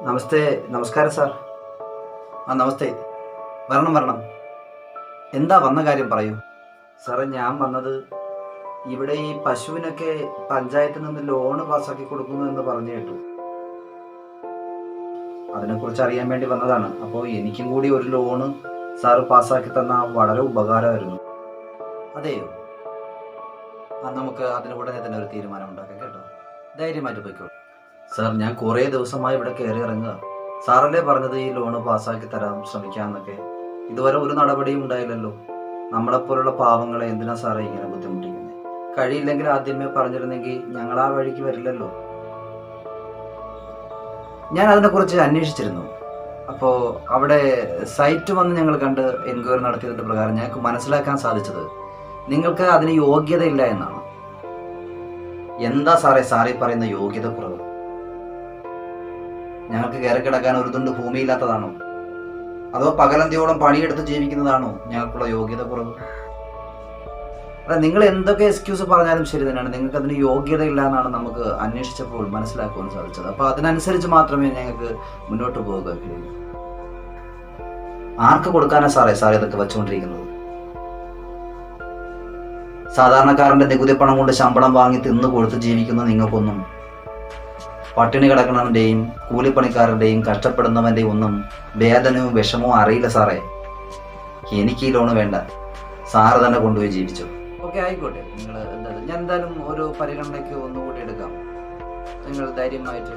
നമസ്തേ. നമസ്കാരം സാർ. നമസ്തേ. വരണം. എന്താ വന്ന കാര്യം പറയൂ. സാറേ, ഞാൻ വന്നത് ഇവിടെ ഈ പശുവിനൊക്കെ പഞ്ചായത്തിൽ നിന്ന് ലോണ് പാസ്സാക്കി കൊടുക്കുന്നു എന്ന് പറഞ്ഞു കേട്ടു. അതിനെക്കുറിച്ച് അറിയാൻ വേണ്ടി വന്നതാണ്. അപ്പോൾ എനിക്കും കൂടി ഒരു ലോണ് സാറ് പാസ്സാക്കി തന്നാൽ വളരെ ഉപകാരമായിരുന്നു. അതെയോ? നമുക്ക് അതിന് ഉടനെ തന്നെ ഒരു തീരുമാനം ഉണ്ടാക്കാം കേട്ടോ. ധൈര്യമായിട്ട് പോയിക്കോളൂ. സാർ, ഞാൻ കുറേ ദിവസമായി ഇവിടെ കയറി ഇറങ്ങുക. സാറല്ലേ പറഞ്ഞത് ഈ ലോണ് പാസ്സാക്കി തരാൻ ശ്രമിക്കാമെന്നൊക്കെ. ഇതുവരെ ഒരു നടപടിയും ഉണ്ടായില്ലല്ലോ. നമ്മളെപ്പോലുള്ള പാവങ്ങളെ എന്തിനാ സാറേ ഇങ്ങനെ ബുദ്ധിമുട്ടിക്കുന്നത്? കഴിയില്ലെങ്കിൽ ആദ്യമേ പറഞ്ഞിരുന്നെങ്കിൽ ഞങ്ങൾ ആ വഴിക്ക് വരില്ലല്ലോ. ഞാൻ അതിനെക്കുറിച്ച് അന്വേഷിച്ചിരുന്നു. അപ്പോൾ അവിടെ സൈറ്റ് വന്ന് ഞങ്ങൾ കണ്ട് എൻക്വയറി നടത്തിയതിൻ്റെ പ്രകാരം ഞങ്ങൾക്ക് മനസ്സിലാക്കാൻ സാധിച്ചത് നിങ്ങൾക്ക് അതിന് യോഗ്യതയില്ല എന്നാണ്. എന്താ സാറേ പറയുന്ന യോഗ്യത കുറവ്? ഞങ്ങൾക്ക് കയറി കിടക്കാൻ ഒരു തുണ്ട് ഭൂമിയില്ലാത്തതാണോ? അതോ പകലന്തിയോളം പണിയെടുത്ത് ജീവിക്കുന്നതാണോ ഞങ്ങൾക്കുള്ള യോഗ്യത കുറവ്? അല്ല, നിങ്ങൾ എന്തൊക്കെ എക്സ്ക്യൂസ് പറഞ്ഞാലും ശരി തന്നെയാണ്. നിങ്ങൾക്ക് അതിന് യോഗ്യത ഇല്ല എന്നാണ് നമുക്ക് അന്വേഷിച്ചപ്പോൾ മനസ്സിലാക്കുവാൻ സാധിച്ചത്. അപ്പോൾ അതിനനുസരിച്ച് മാത്രമേ ഞങ്ങൾക്ക് മുന്നോട്ട് പോവുക കഴിയൂ. ആർക്ക് കൊടുക്കാനാ സാറേ ഇതൊക്കെ വെച്ചുകൊണ്ടിരിക്കുന്നത്? സാധാരണക്കാരന്റെ നികുതി പണം കൊണ്ട് ശമ്പളം വാങ്ങി തിന്നു കൊടുത്ത് ജീവിക്കുന്ന നിങ്ങൾക്കൊന്നും പട്ടിണി കിടക്കുന്നവന്റെയും കൂലിപ്പണിക്കാരന്റെയും കഷ്ടപ്പെടുന്നവന്റെയും ഒന്നും വേദനയും വിഷമവും അറിയില്ല സാറേ. എനിക്ക് ഈ ലോണ് വേണ്ട. സാറ് തന്നെ കൊണ്ടുപോയി ജീവിച്ചു. ഓക്കെ, ആയിക്കോട്ടെ. നിങ്ങൾ ഞാൻ എന്തായാലും ഒരു പരിഗണനയ്ക്ക് ഒന്നുകൂടി എടുക്കാം. നിങ്ങൾ ധൈര്യമായിട്ട്